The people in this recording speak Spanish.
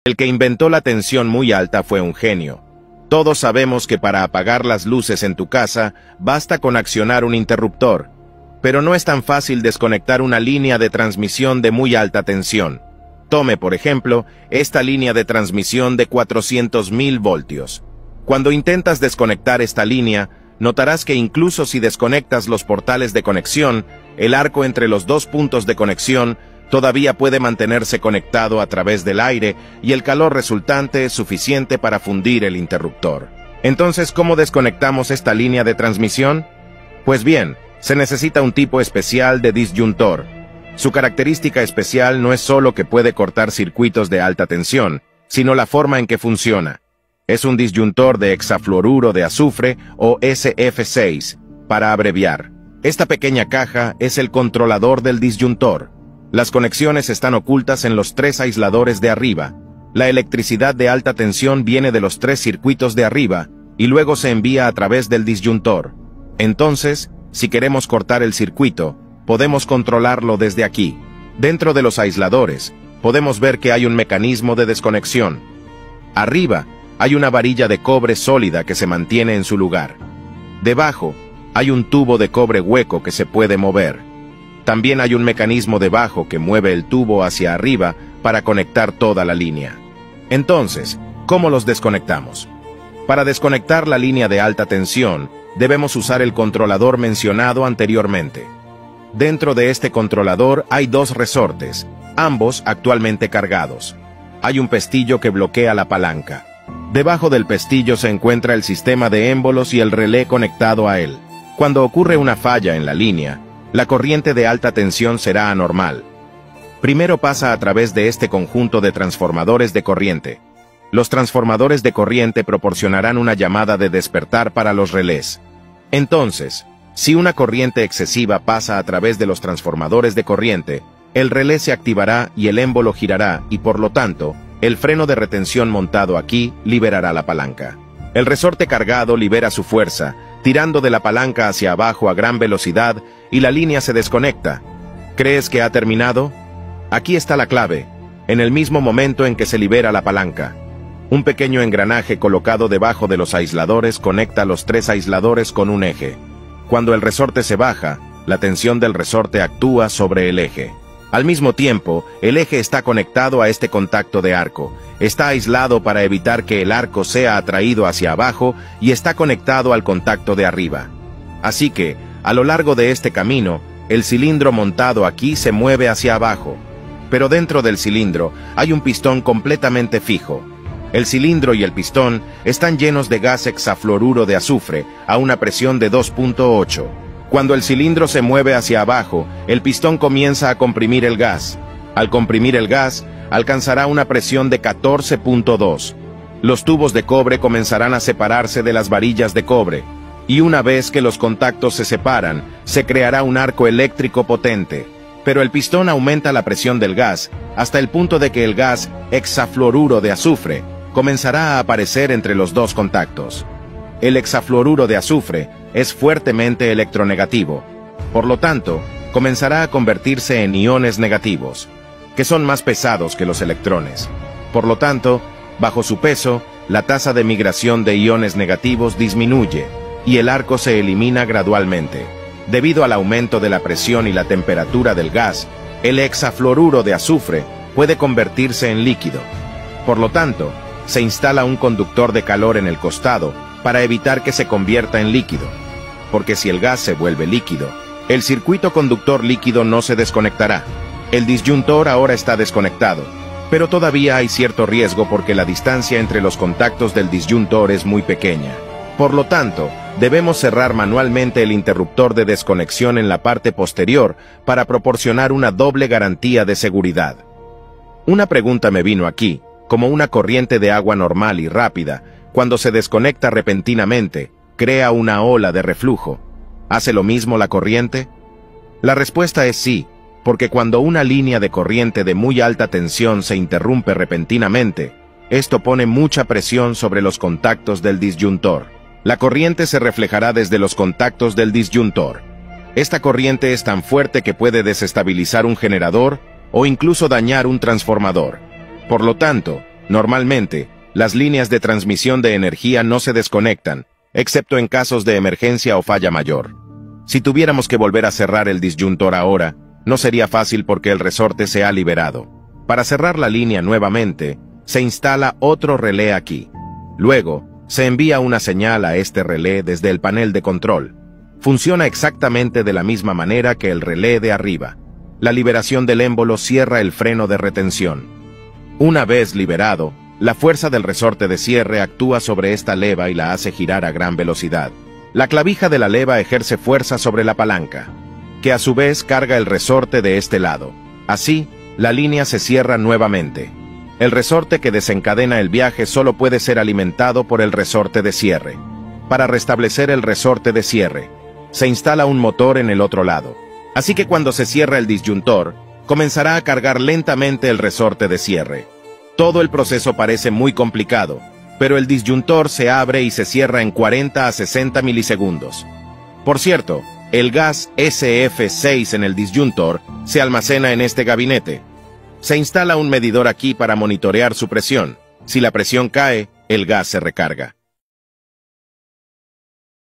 El que inventó la tensión muy alta fue un genio. Todos sabemos que para apagar las luces en tu casa, basta con accionar un interruptor. Pero no es tan fácil desconectar una línea de transmisión de muy alta tensión. Tome, por ejemplo, esta línea de transmisión de 400.000 voltios. Cuando intentas desconectar esta línea, notarás que incluso si desconectas los portales de conexión, el arco entre los dos puntos de conexión todavía puede mantenerse conectado a través del aire y el calor resultante es suficiente para fundir el interruptor. Entonces, ¿cómo desconectamos esta línea de transmisión? Pues bien, se necesita un tipo especial de disyuntor. Su característica especial no es solo que puede cortar circuitos de alta tensión, sino la forma en que funciona. Es un disyuntor de hexafluoruro de azufre o SF6, para abreviar. Esta pequeña caja es el controlador del disyuntor. Las conexiones están ocultas en los 3 aisladores de arriba. La electricidad de alta tensión viene de los 3 circuitos de arriba y luego se envía a través del disyuntor. Entonces, si queremos cortar el circuito, podemos controlarlo desde aquí. Dentro de los aisladores, podemos ver que hay un mecanismo de desconexión. Arriba, hay una varilla de cobre sólida que se mantiene en su lugar. Debajo, hay un tubo de cobre hueco que se puede mover. También hay un mecanismo debajo que mueve el tubo hacia arriba para conectar toda la línea. Entonces, ¿cómo los desconectamos? Para desconectar la línea de alta tensión, debemos usar el controlador mencionado anteriormente. Dentro de este controlador hay 2 resortes, ambos actualmente cargados. Hay un pestillo que bloquea la palanca. Debajo del pestillo se encuentra el sistema de émbolos y el relé conectado a él. Cuando ocurre una falla en la línea, la corriente de alta tensión será anormal. Primero pasa a través de este conjunto de transformadores de corriente. Los transformadores de corriente proporcionarán una llamada de despertar para los relés. Entonces, si una corriente excesiva pasa a través de los transformadores de corriente, el relé se activará y el émbolo girará y por lo tanto, el freno de retención montado aquí liberará la palanca. El resorte cargado libera su fuerza, tirando de la palanca hacia abajo a gran velocidad y la línea se desconecta. ¿Crees que ha terminado? Aquí está la clave, en el mismo momento en que se libera la palanca. Un pequeño engranaje colocado debajo de los aisladores conecta los 3 aisladores con un eje. Cuando el resorte se baja, la tensión del resorte actúa sobre el eje. Al mismo tiempo, el eje está conectado a este contacto de arco. Está aislado para evitar que el arco sea atraído hacia abajo y está conectado al contacto de arriba. Así que, a lo largo de este camino, el cilindro montado aquí se mueve hacia abajo. Pero dentro del cilindro hay un pistón completamente fijo. El cilindro y el pistón están llenos de gas hexafluoruro de azufre a una presión de 2.8. Cuando el cilindro se mueve hacia abajo, el pistón comienza a comprimir el gas. Al comprimir el gas, alcanzará una presión de 14.2. Los tubos de cobre comenzarán a separarse de las varillas de cobre, y una vez que los contactos se separan, se creará un arco eléctrico potente. Pero el pistón aumenta la presión del gas, hasta el punto de que el gas hexafluoruro de azufre comenzará a aparecer entre los 2 contactos. El hexafluoruro de azufre es fuertemente electronegativo. Por lo tanto, comenzará a convertirse en iones negativos, que son más pesados que los electrones. Por lo tanto, bajo su peso, la tasa de migración de iones negativos disminuye y el arco se elimina gradualmente. Debido al aumento de la presión y la temperatura del gas, el hexafluoruro de azufre puede convertirse en líquido. Por lo tanto, se instala un conductor de calor en el costado para evitar que se convierta en líquido. Porque si el gas se vuelve líquido, el circuito conductor líquido no se desconectará. El disyuntor ahora está desconectado, pero todavía hay cierto riesgo porque la distancia entre los contactos del disyuntor es muy pequeña. Por lo tanto, debemos cerrar manualmente el interruptor de desconexión en la parte posterior para proporcionar una doble garantía de seguridad. Una pregunta me vino aquí, como una corriente de agua normal y rápida, cuando se desconecta repentinamente, crea una ola de reflujo. ¿Hace lo mismo la corriente? La respuesta es sí, porque cuando una línea de corriente de muy alta tensión se interrumpe repentinamente, esto pone mucha presión sobre los contactos del disyuntor. La corriente se reflejará desde los contactos del disyuntor. Esta corriente es tan fuerte que puede desestabilizar un generador o incluso dañar un transformador. Por lo tanto, Normalmente, las líneas de transmisión de energía no se desconectan, excepto en casos de emergencia o falla mayor. Si tuviéramos que volver a cerrar el disyuntor ahora, no sería fácil porque el resorte se ha liberado. Para cerrar la línea nuevamente, se instala otro relé aquí. Luego, se envía una señal a este relé desde el panel de control. Funciona exactamente de la misma manera que el relé de arriba. La liberación del émbolo cierra el freno de retención. Una vez liberado, la fuerza del resorte de cierre actúa sobre esta leva y la hace girar a gran velocidad. La clavija de la leva ejerce fuerza sobre la palanca, que a su vez carga el resorte de este lado. Así, la línea se cierra nuevamente. El resorte que desencadena el viaje solo puede ser alimentado por el resorte de cierre. Para restablecer el resorte de cierre, se instala un motor en el otro lado. Así que cuando se cierra el disyuntor, comenzará a cargar lentamente el resorte de cierre. Todo el proceso parece muy complicado, pero el disyuntor se abre y se cierra en 40 a 60 milisegundos. Por cierto, el gas SF6 en el disyuntor se almacena en este gabinete. Se instala un medidor aquí para monitorear su presión. Si la presión cae, el gas se recarga.